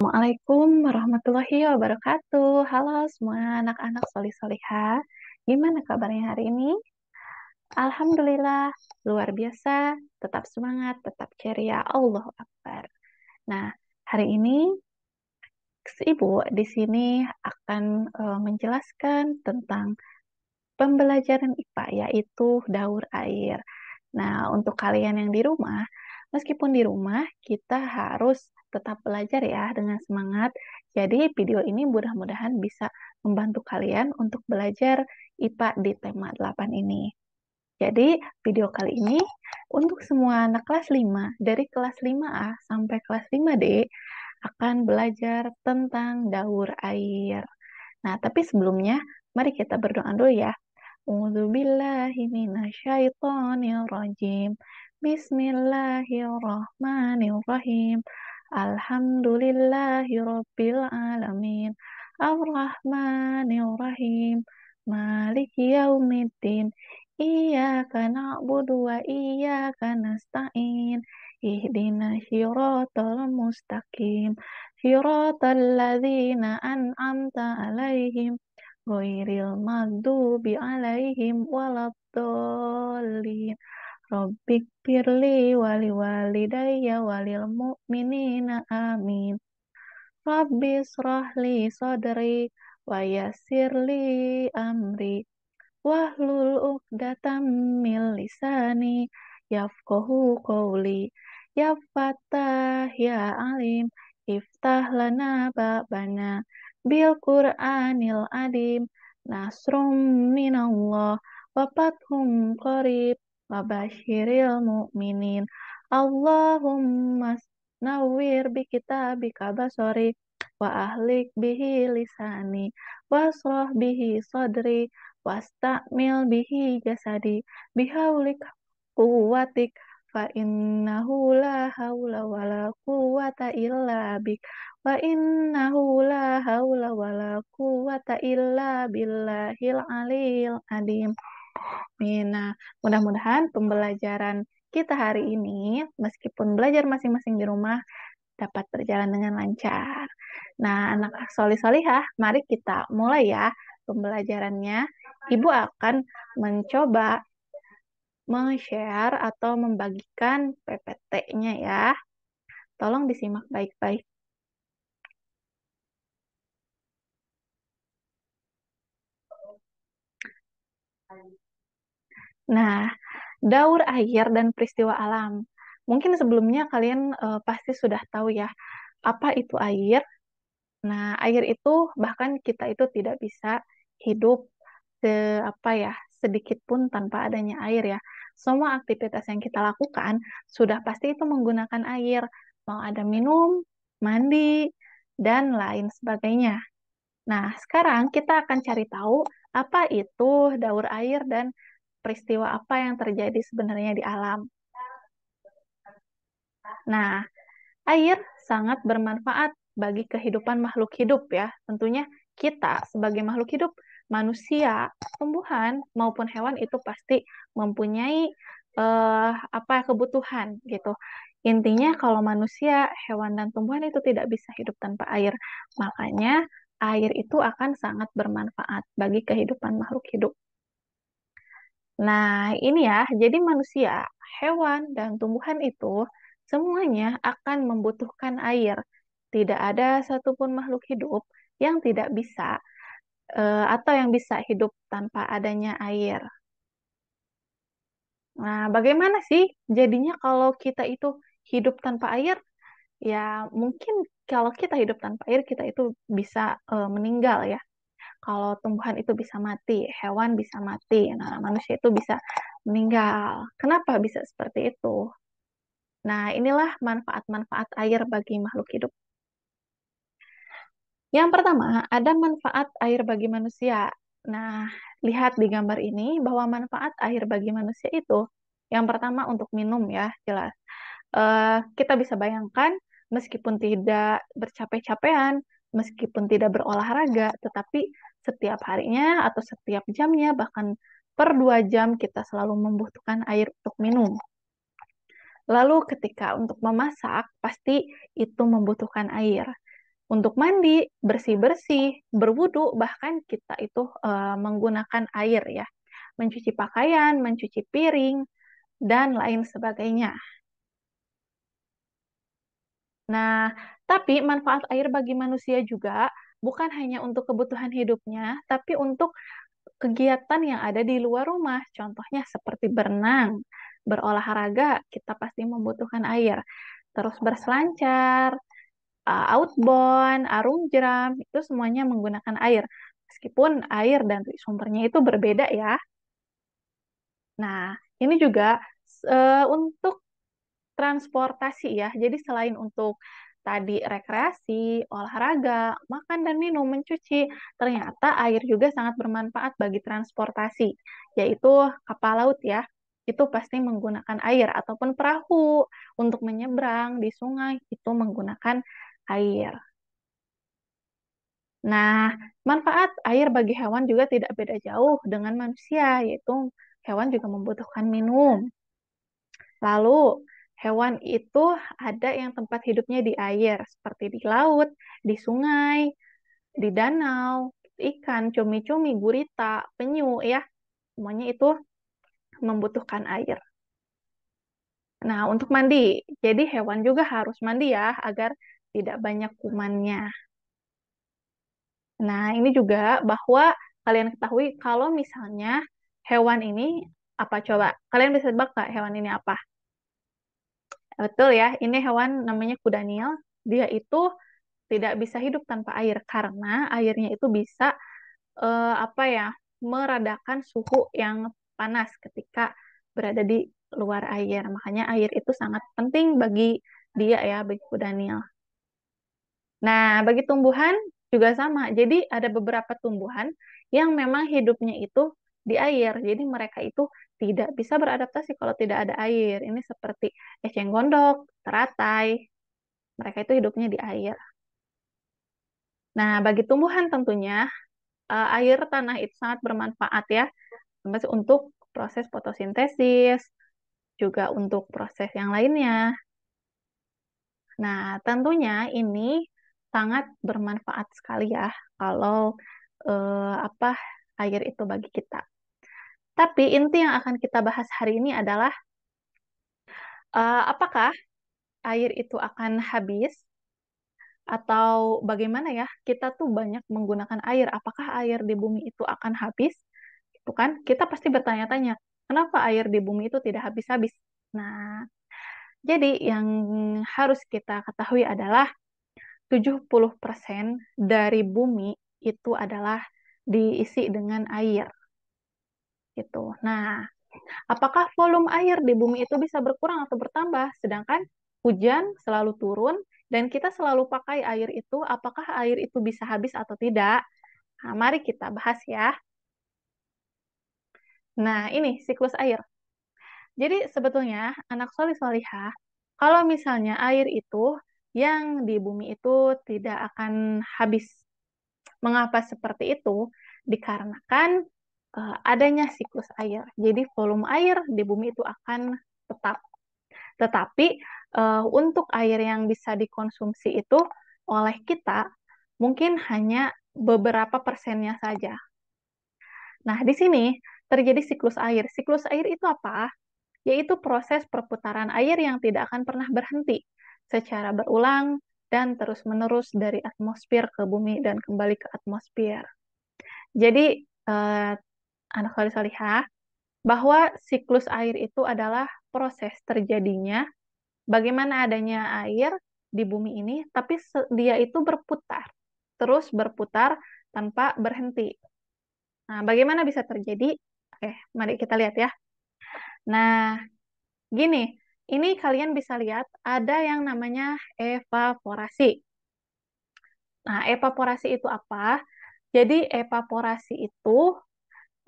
Assalamualaikum warahmatullahi wabarakatuh. Halo semua anak-anak solih-solihah. Gimana kabarnya hari ini? Alhamdulillah, luar biasa. Tetap semangat, tetap ceria. Allahu Akbar. Nah, hari ini Ibu di sini akan menjelaskan tentang pembelajaran IPA, yaitu daur air. Nah, untuk kalian yang di rumah, meskipun di rumah, kita harus tetap belajar ya dengan semangat. Jadi, video ini mudah-mudahan bisa membantu kalian untuk belajar IPA di tema 8 ini. Jadi, video kali ini untuk semua anak kelas 5, dari kelas 5A sampai kelas 5D, akan belajar tentang daur air. Nah, tapi sebelumnya, mari kita berdoa dulu ya. A'udzubillahi minasyaitonirrajim. Bismillahirrahmanirrahim. Alhamdulillahirabbil alamin. Arrahmanirrahim. Maliki yaumiddin. Iyyaka na'budu wa iyyaka nasta'in. Ihdinas siratal mustaqim. Siratal ladzina an'amta 'alaihim ghairil maghdubi 'alaihim waladdallin. Rabbik firli wali walidayya walil mu'minina amin. Rabbi srahli sadri wa yassirli amri wahlul 'uqdatam min lisani yafqahu qawli. Ya Fattah ya Alim, iftah lana babana bil Qur'anil adim. Nasrum minallah wa fathum qarib wa basyiril mu'minin. Allahumma nawwir bi kitabika basari wa ahlik bihi lisani wasrah bihi sadri wastakmil bihi jasadi bihaulik kuwatik fa innahu la haula wala quwata illa bik wa innahu la haula wala quwata illa billahil aliyil adim. Nah, mudah-mudahan pembelajaran kita hari ini, meskipun belajar masing-masing di rumah, dapat berjalan dengan lancar. Nah, anak solih-solihah, mari kita mulai ya pembelajarannya. Ibu akan mencoba meng-share atau membagikan PPT-nya ya. Tolong disimak baik-baik. Nah, daur air dan peristiwa alam. Mungkin sebelumnya kalian pasti sudah tahu ya, apa itu air. Nah, air itu bahkan kita itu tidak bisa hidup apa ya, sedikit pun tanpa adanya air ya. Semua aktivitas yang kita lakukan sudah pasti itu menggunakan air. Mau ada minum, mandi, dan lain sebagainya. Nah, sekarang kita akan cari tahu apa itu daur air dan peristiwa apa yang terjadi sebenarnya di alam. Nah, air sangat bermanfaat bagi kehidupan makhluk hidup ya. Tentunya kita sebagai makhluk hidup, manusia, tumbuhan maupun hewan itu pasti mempunyai apa kebutuhan gitu. Intinya kalau manusia, hewan dan tumbuhan itu tidak bisa hidup tanpa air. Makanya air itu akan sangat bermanfaat bagi kehidupan makhluk hidup. Nah, ini ya, jadi manusia, hewan, dan tumbuhan itu semuanya akan membutuhkan air. Tidak ada satupun makhluk hidup yang tidak bisa atau yang bisa hidup tanpa adanya air. Nah, bagaimana sih jadinya kalau kita itu hidup tanpa air? Ya, mungkin kalau kita hidup tanpa air, kita itu bisa meninggal ya. Kalau tumbuhan itu bisa mati, hewan bisa mati, nah manusia itu bisa meninggal. Kenapa bisa seperti itu? Nah, inilah manfaat-manfaat air bagi makhluk hidup. Yang pertama, ada manfaat air bagi manusia. Nah, lihat di gambar ini bahwa manfaat air bagi manusia itu yang pertama untuk minum ya, jelas. Kita bisa bayangkan meskipun tidak bercapek-capean, meskipun tidak berolahraga, tetapi setiap harinya atau setiap jamnya, bahkan per 2 jam kita selalu membutuhkan air untuk minum. Lalu ketika untuk memasak, pasti itu membutuhkan air. untuk mandi, bersih-bersih, berwudu, bahkan kita itu menggunakan air ya, mencuci pakaian, mencuci piring, dan lain sebagainya. Nah, tapi manfaat air bagi manusia juga bukan hanya untuk kebutuhan hidupnya, tapi untuk kegiatan yang ada di luar rumah. Contohnya seperti berenang, berolahraga, kita pasti membutuhkan air. Terus berselancar, outbound, arum jeram, itu semuanya menggunakan air. Meskipun air dan sumbernya itu berbeda ya. Nah, ini juga untuk transportasi ya. Jadi selain untuk tadi rekreasi, olahraga, makan dan minum, mencuci, ternyata air juga sangat bermanfaat bagi transportasi, yaitu kapal laut ya. Itu pasti menggunakan air ataupun perahu untuk menyeberang di sungai itu menggunakan air. Nah, manfaat air bagi hewan juga tidak beda jauh dengan manusia, yaitu hewan juga membutuhkan minum. Lalu, hewan itu ada yang tempat hidupnya di air, seperti di laut, di sungai, di danau, ikan, cumi-cumi, gurita, penyu, ya. Semuanya itu membutuhkan air. Nah, untuk mandi, jadi hewan juga harus mandi ya, agar tidak banyak kumannya. Nah, ini juga bahwa kalian ketahui kalau misalnya hewan ini apa coba? Kalian bisa tebak nggak hewan ini apa? Betul ya, ini hewan namanya kuda Nil. Dia itu tidak bisa hidup tanpa air karena airnya itu bisa apa ya, meredakan suhu yang panas ketika berada di luar air. Makanya air itu sangat penting bagi dia ya, bagi kuda Nil. Nah, bagi tumbuhan juga sama. Jadi ada beberapa tumbuhan yang memang hidupnya itu di air. Jadi mereka itu tidak bisa beradaptasi kalau tidak ada air. Ini seperti eceng gondok, teratai. Mereka itu hidupnya di air. Nah, bagi tumbuhan tentunya air tanah itu sangat bermanfaat ya, untuk proses fotosintesis, juga untuk proses yang lainnya. Nah, tentunya ini sangat bermanfaat sekali ya kalau apa air itu bagi kita. Tapi inti yang akan kita bahas hari ini adalah apakah air itu akan habis atau bagaimana ya? Kita tuh banyak menggunakan air. Apakah air di bumi itu akan habis? Itu kan kita pasti bertanya-tanya, kenapa air di bumi itu tidak habis-habis? Nah, jadi yang harus kita ketahui adalah 70% dari bumi itu adalah diisi dengan air gitu. Nah, apakah volume air di bumi itu bisa berkurang atau bertambah? Sedangkan hujan selalu turun dan kita selalu pakai air itu, apakah air itu bisa habis atau tidak? Nah, mari kita bahas ya. Nah, ini siklus air. Jadi sebetulnya anak solih solihah, kalau misalnya air itu yang di bumi itu tidak akan habis. Mengapa seperti itu? Dikarenakan adanya siklus air. Jadi volume air di bumi itu akan tetap. Tetapi untuk air yang bisa dikonsumsi itu oleh kita mungkin hanya beberapa persennya saja. Nah, di sini terjadi siklus air. Siklus air itu apa? Yaitu proses perputaran air yang tidak akan pernah berhenti secara berulang dan terus-menerus dari atmosfer ke bumi dan kembali ke atmosfer. Jadi, anak salih-salihah, bahwa siklus air itu adalah proses terjadinya bagaimana adanya air di bumi ini, tapi dia itu berputar, terus berputar tanpa berhenti. Nah, bagaimana bisa terjadi? Oke, mari kita lihat ya. Nah, gini, ini kalian bisa lihat ada yang namanya evaporasi. Nah, evaporasi itu apa? Jadi, evaporasi itu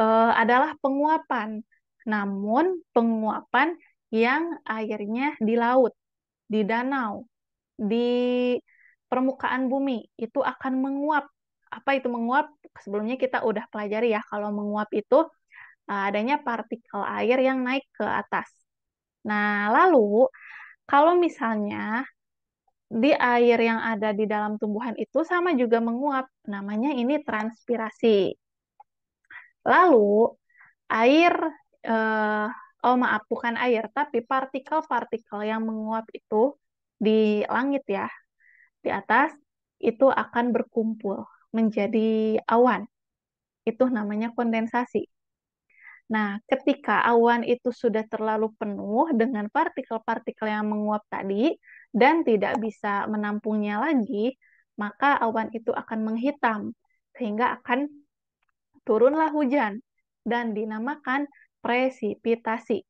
adalah penguapan. Namun, penguapan yang airnya di laut, di danau, di permukaan bumi, itu akan menguap. Apa itu menguap? Sebelumnya kita udah pelajari ya, kalau menguap itu adanya partikel air yang naik ke atas. Nah, lalu kalau misalnya di air yang ada di dalam tumbuhan itu sama juga menguap. Namanya ini transpirasi. Lalu air, eh, oh maaf, bukan air, tapi partikel-partikel yang menguap itu di langit ya, di atas, itu akan berkumpul menjadi awan. Itu namanya kondensasi. Nah, ketika awan itu sudah terlalu penuh dengan partikel-partikel yang menguap tadi dan tidak bisa menampungnya lagi, maka awan itu akan menghitam sehingga akan turunlah hujan dan dinamakan presipitasi.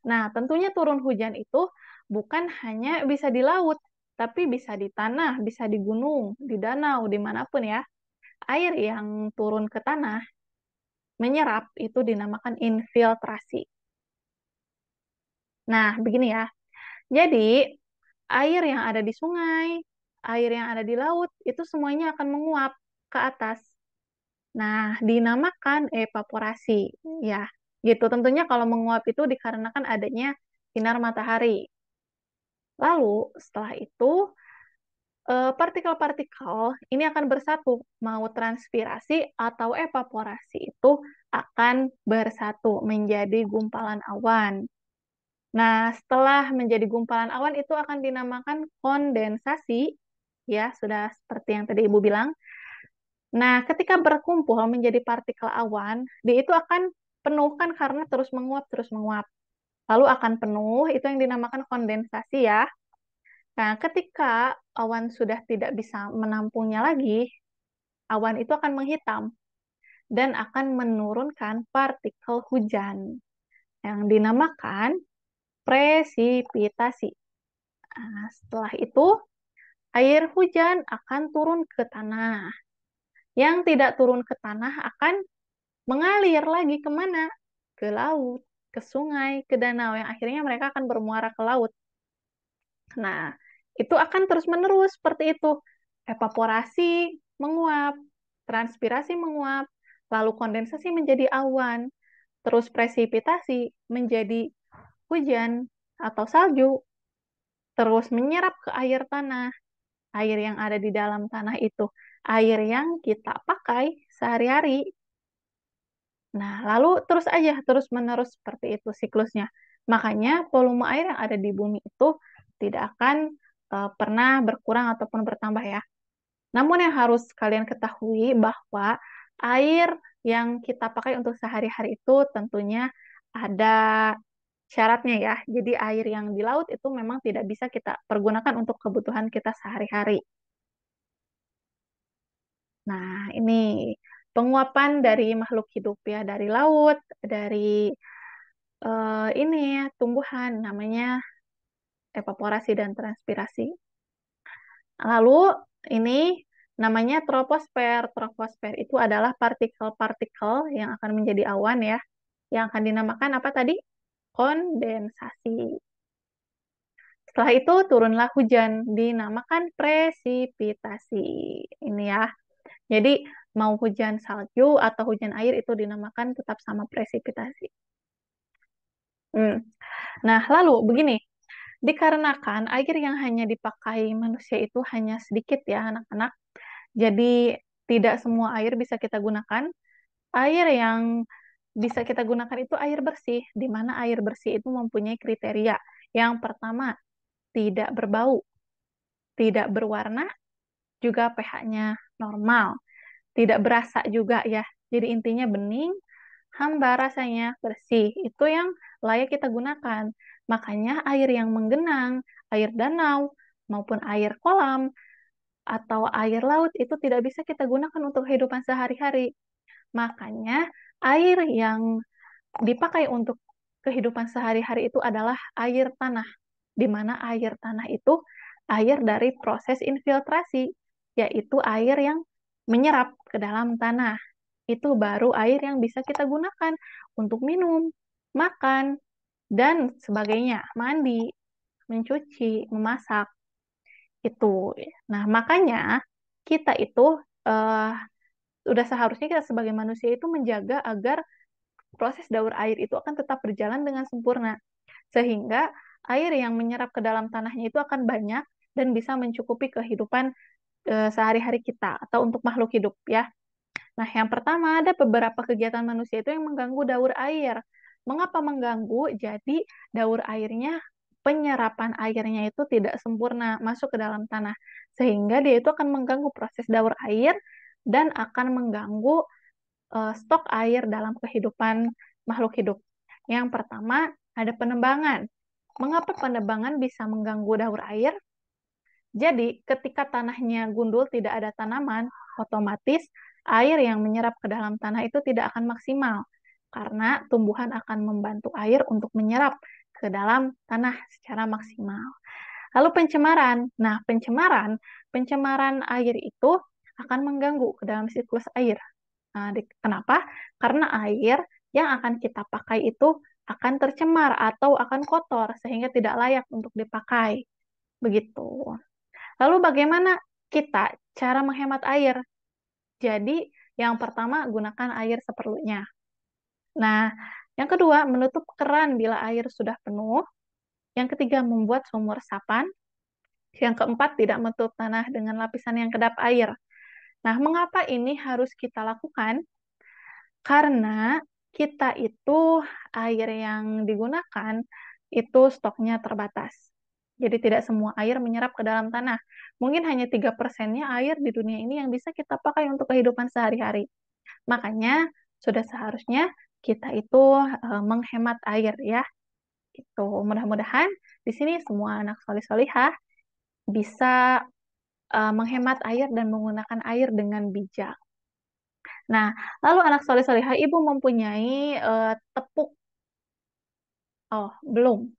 Nah, tentunya turun hujan itu bukan hanya bisa di laut, tapi bisa di tanah, bisa di gunung, di danau, dimanapun ya. Air yang turun ke tanah menyerap itu dinamakan infiltrasi. Nah, begini ya. Jadi, air yang ada di sungai, air yang ada di laut, itu semuanya akan menguap ke atas. Nah, dinamakan evaporasi. Ya, gitu. Tentunya kalau menguap itu dikarenakan adanya sinar matahari. Lalu, setelah itu, partikel-partikel ini akan bersatu. Mau transpirasi atau evaporasi itu akan bersatu menjadi gumpalan awan. Nah, setelah menjadi gumpalan awan itu akan dinamakan kondensasi, ya, sudah seperti yang tadi Ibu bilang. Nah, ketika berkumpul menjadi partikel awan, dia itu akan penuh kan karena terus menguap, terus menguap. Lalu akan penuh, itu yang dinamakan kondensasi ya. Nah, ketika awan sudah tidak bisa menampungnya lagi, awan itu akan menghitam dan akan menurunkan partikel hujan yang dinamakan presipitasi. Nah, setelah itu, air hujan akan turun ke tanah. Yang tidak turun ke tanah akan mengalir lagi kemana? Ke laut, ke sungai, ke danau, yang akhirnya mereka akan bermuara ke laut. Nah, itu akan terus-menerus seperti itu. Evaporasi menguap, transpirasi menguap, lalu kondensasi menjadi awan, terus presipitasi menjadi hujan atau salju, terus menyerap ke air tanah. Air yang ada di dalam tanah itu, air yang kita pakai sehari-hari. Nah, lalu terus aja, terus-menerus seperti itu siklusnya. Makanya volume air yang ada di bumi itu tidak akan pernah berkurang ataupun bertambah ya. Namun yang harus kalian ketahui bahwa air yang kita pakai untuk sehari-hari itu tentunya ada syaratnya ya. Jadi air yang di laut itu memang tidak bisa kita pergunakan untuk kebutuhan kita sehari-hari. Nah, ini penguapan dari makhluk hidup ya, dari laut, dari ini ya, tumbuhan namanya evaporasi dan transpirasi. Lalu ini namanya troposfer. Troposfer itu adalah partikel-partikel yang akan menjadi awan ya, yang akan dinamakan apa tadi? Kondensasi. Setelah itu turunlah hujan, dinamakan presipitasi. Ini ya. Jadi mau hujan salju atau hujan air itu dinamakan tetap sama presipitasi. Hmm. Nah, lalu begini, dikarenakan air yang hanya dipakai manusia itu hanya sedikit ya anak-anak, jadi tidak semua air bisa kita gunakan. Air yang bisa kita gunakan itu air bersih, di mana air bersih itu mempunyai kriteria. Yang pertama, tidak berbau, tidak berwarna, juga pH-nya normal, tidak berasa juga ya. Jadi intinya bening, hamba rasanya bersih. Itu yang layak kita gunakan. Makanya air yang menggenang, air danau, maupun air kolam, atau air laut itu tidak bisa kita gunakan untuk kehidupan sehari-hari. Makanya air yang dipakai untuk kehidupan sehari-hari itu adalah air tanah, di mana air tanah itu air dari proses infiltrasi, yaitu air yang menyerap ke dalam tanah. Itu baru air yang bisa kita gunakan untuk minum, makan, dan sebagainya, mandi, mencuci, memasak, itu. Nah, makanya kita itu eh, udah seharusnya kita sebagai manusia itu menjaga agar proses daur air itu akan tetap berjalan dengan sempurna. Sehingga air yang menyerap ke dalam tanahnya itu akan banyak dan bisa mencukupi kehidupan sehari-hari kita atau untuk makhluk hidup ya. Nah, yang pertama ada beberapa kegiatan manusia itu yang mengganggu daur air. Mengapa mengganggu? Jadi daur airnya, penyerapan airnya itu tidak sempurna masuk ke dalam tanah. Sehingga dia itu akan mengganggu proses daur air dan akan mengganggu stok air dalam kehidupan makhluk hidup. Yang pertama ada penebangan. Mengapa penebangan bisa mengganggu daur air? Jadi, ketika tanahnya gundul, tidak ada tanaman, otomatis air yang menyerap ke dalam tanah itu tidak akan maksimal, karena tumbuhan akan membantu air untuk menyerap ke dalam tanah secara maksimal. Lalu pencemaran. Nah, pencemaran air itu akan mengganggu ke dalam siklus air. Nah, kenapa? Karena air yang akan kita pakai itu akan tercemar atau akan kotor sehingga tidak layak untuk dipakai. Begitu. Lalu bagaimana kita cara menghemat air? Jadi, yang pertama gunakan air seperlunya. Nah, yang kedua menutup keran bila air sudah penuh. Yang ketiga membuat sumur resapan. Yang keempat tidak menutup tanah dengan lapisan yang kedap air. Nah, mengapa ini harus kita lakukan? Karena kita itu air yang digunakan itu stoknya terbatas. Jadi tidak semua air menyerap ke dalam tanah. Mungkin hanya 3%-nya air di dunia ini yang bisa kita pakai untuk kehidupan sehari-hari. Makanya sudah seharusnya kita itu menghemat air ya. Itu mudah-mudahan di sini semua anak solih-solihah bisa menghemat air dan menggunakan air dengan bijak. Nah, lalu anak soleh-solehah, ibu mempunyai tepuk. Oh, belum.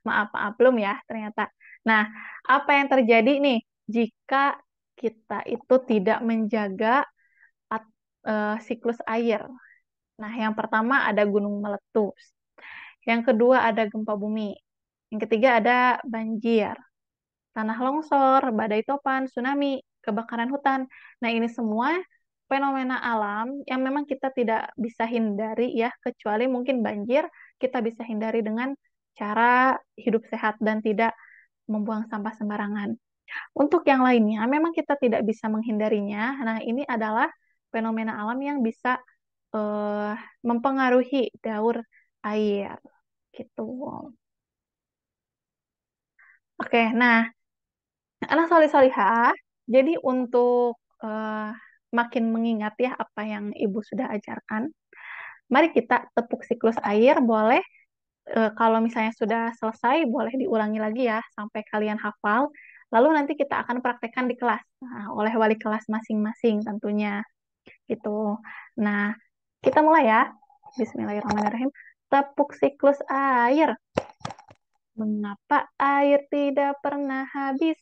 Maaf, belum ya ternyata. Nah, apa yang terjadi nih jika kita itu tidak menjaga siklus air? Nah, yang pertama ada gunung meletus. Yang kedua ada gempa bumi. Yang ketiga ada banjir, tanah longsor, badai topan, tsunami, kebakaran hutan. Nah, ini semua fenomena alam yang memang kita tidak bisa hindari ya, kecuali mungkin banjir kita bisa hindari dengan cara hidup sehat dan tidak membuang sampah sembarangan. Untuk yang lainnya, memang kita tidak bisa menghindarinya. Nah, ini adalah fenomena alam yang bisa eh, mempengaruhi daur air gitu. Oke, nah anak solih-solihah, jadi untuk makin mengingat ya apa yang ibu sudah ajarkan, mari kita tepuk siklus air, boleh kalau misalnya sudah selesai, boleh diulangi lagi ya sampai kalian hafal. Lalu nanti kita akan praktekkan di kelas, nah, oleh wali kelas masing-masing tentunya gitu. Nah, kita mulai ya. Bismillahirrahmanirrahim. Tepuk siklus air. Mengapa air tidak pernah habis?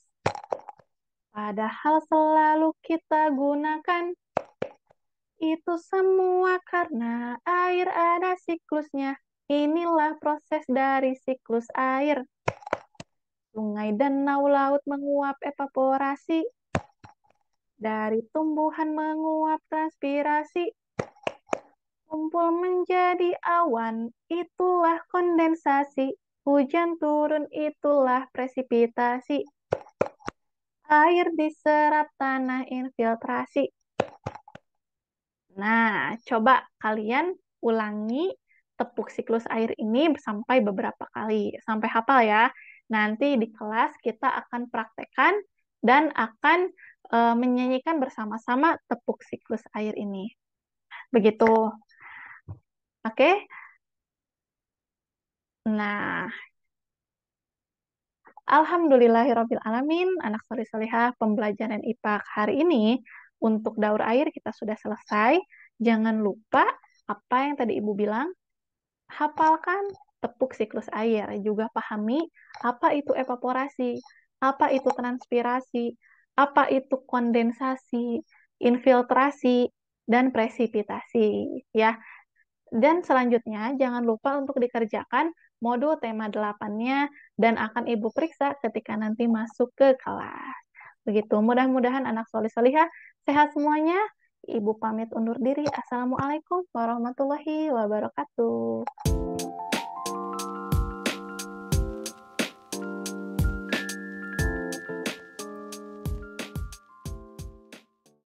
Padahal selalu kita gunakan. Itu semua karena air ada siklusnya. Inilah proses dari siklus air. Sungai, danau, laut menguap evaporasi. Dari tumbuhan menguap transpirasi. Kumpul menjadi awan, itulah kondensasi. Hujan turun, itulah presipitasi. Air diserap tanah infiltrasi. Nah, coba kalian ulangi tepuk siklus air ini sampai beberapa kali, sampai hafal ya. Nanti di kelas kita akan praktekkan dan akan menyanyikan bersama-sama tepuk siklus air ini. Begitu. Oke? Nah, alhamdulillahirabbil alamin, anak soleh-solehah, pembelajaran IPA hari ini untuk daur air kita sudah selesai. Jangan lupa apa yang tadi Ibu bilang, hafalkan tepuk siklus air, juga pahami apa itu evaporasi, apa itu transpirasi, apa itu kondensasi, infiltrasi, dan presipitasi ya. Dan selanjutnya jangan lupa untuk dikerjakan modul tema 8-nya dan akan Ibu periksa ketika nanti masuk ke kelas. Begitu, mudah-mudahan anak solih-solihah sehat semuanya. Ibu pamit undur diri. Assalamualaikum warahmatullahi wabarakatuh.